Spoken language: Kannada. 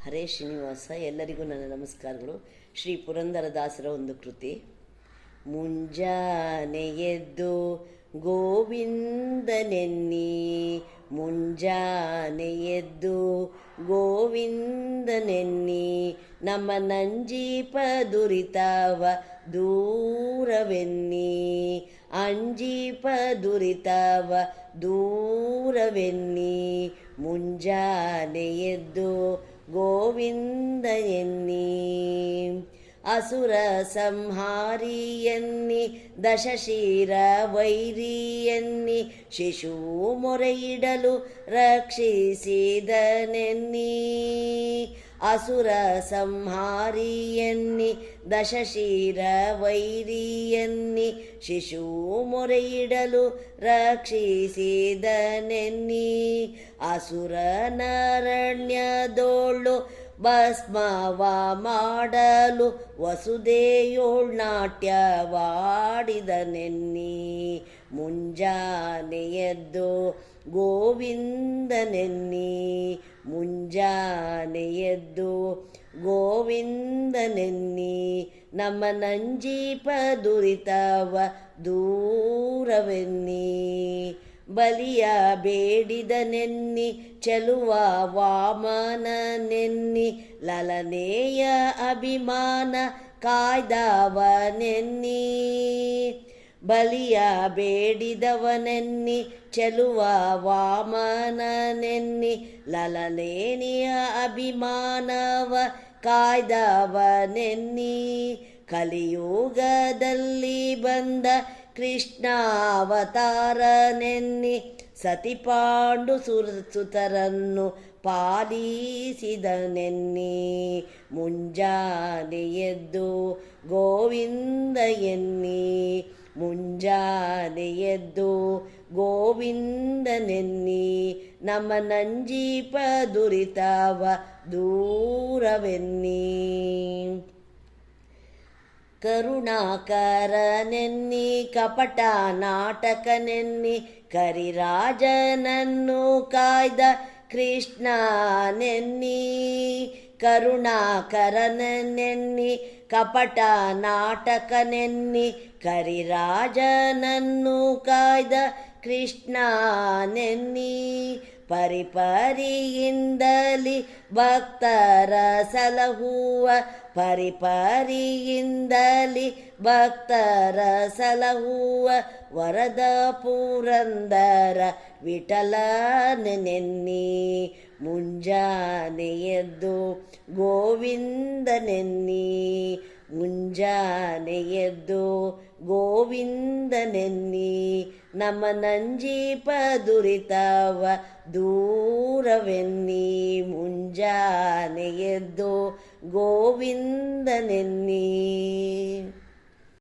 ಹರೇ ಶ್ರೀನಿವಾಸ. ಎಲ್ಲರಿಗೂ ನನ್ನ ನಮಸ್ಕಾರಗಳು. ಶ್ರೀ ಪುರಂದರದಾಸರ ಒಂದು ಕೃತಿ. ಮುಂಜಾನೆ ಎದ್ದು ಗೋವಿಂದನೆನ್ನಿ, ಮುಂಜಾನೆ ಎದ್ದು ಗೋವಿಂದನೆನ್ನಿ, ನಮ್ಮ ನಂಜೀಪ ದುರಿತವ ದೂರವೆನ್ನಿ, ಅಂಜೀಪ ದುರಿತವ ದೂರವೆನ್ನಿ, ಮುಂಜಾನೆ ಎದ್ದು ಗೋವಿಂದ ಎನ್ನಿ. ಅಸುರ ಸಂಹಾರಿ ಎನ್ನಿ, ದಶಶಿರ ವೈರಿ ಎನ್ನಿ, ಶಿಶುವು ಮೊರೆಯಿಡಲು ರಕ್ಷಿಸಿದನೆನ್ನಿ. ಅಸುರ ಸಂಹಾರಿ ಎನ್ನಿ, ದಶಶಿರ ವೈರಿ ಎನ್ನಿ, ಶಿಶುವು ಮೊರೆಯಿಡಲು ರಕ್ಷಿಸಿದನೆನ್ನಿ. ಅಸುರನರಣ್ಯದೋಳು ಭಸ್ಮವ ಮಾಡಲು ವಸುದೆಯೋಳ್ ನಾಟ್ಯವಾಡಿದನೆನ್ನಿ, ಮುಂಜಾನೆ ಎದ್ದು ಗೋವಿಂದನೆನ್ನಿ, ಮುಂಜಾನೆ ಎದ್ದು ಗೋವಿಂದನೆನ್ನಿ, ನಮ್ಮ ನಂಜೀಪ ದುರಿತವ ದೂರವೆನ್ನಿ. ಬಲಿಯ ಬೇಡಿದನೆನ್ನಿ, ಚೆಲುವ ವಾಮನನೆನ್ನಿ, ಲಲನೆಯ ಅಭಿಮಾನ ಕಾಯ್ದವನೆನ್ನಿ. ಬಲಿಯ ಬೇಡಿದವನೆನ್ನಿ, ಚೆಲುವ ವಾಮನನೆನ್ನಿ, ಲಲನೆಯ ಅಭಿಮಾನವ ಕಾಯ್ದವನೆನ್ನಿ. ಕಲಿಯುಗದಲ್ಲಿ ಬಂದ ಕೃಷ್ಣಾವತಾರನೆನ್ನಿ, ಸತಿಪಾಂಡು ಸುತರನ್ನು ಪಾಲಿಸಿದನೆನ್ನಿ, ಮುಂಜಾನೆ ಎದ್ದು ಗೋವಿಂದ ಎನ್ನಿ, ಮುಂಜಾನೆ ಎದ್ದು ಗೋವಿಂದನೆನ್ನಿ, ನಮ್ಮ ನಂಜೀಪ ದುರಿತವ ದೂರವೆನ್ನಿ. ಕರುಣಾಕರನೆನ್ನಿ, ಕಪಟ ನಾಟಕನೆನ್ನಿ, ಕರಿರಾಜನನ್ನು ಕಾಯ್ದ ಕೃಷ್ಣನೆನ್ನಿ. ಕರುಣಾಕರನೆನ್ನಿ, ಕಪಟ ನಾಟಕನೆನ್ನಿ, ಕರಿರಾಜನನ್ನು ಕಾಯ್ದ ಕೃಷ್ಣನೆನ್ನಿ. ಪರಿಪರಿಯಿಂದಲಿ ಭಕ್ತರ ಸಲಹುವ, ಪರಿಪರಿಯಿಂದಲಿ ಭಕ್ತರ ಸಲಹುವ, ವರದ ಪುರಂದರ ವಿಠಲನೆನ್ನಿ, ಮುಂಜಾನೆ ಎದ್ದು ಗೋವಿಂದನೆನ್ನಿ, ಮುಂಜಾನೆ ಎದ್ದು ಗೋವಿಂದನೆನ್ನಿ, ನಮ್ಮ ನಂಜೀಪ ದುರಿತವ ದೂರವೆನ್ನಿ, ಮುಂಜಾನೆ ಎದ್ದು ಗೋವಿಂದನೆನ್ನಿ.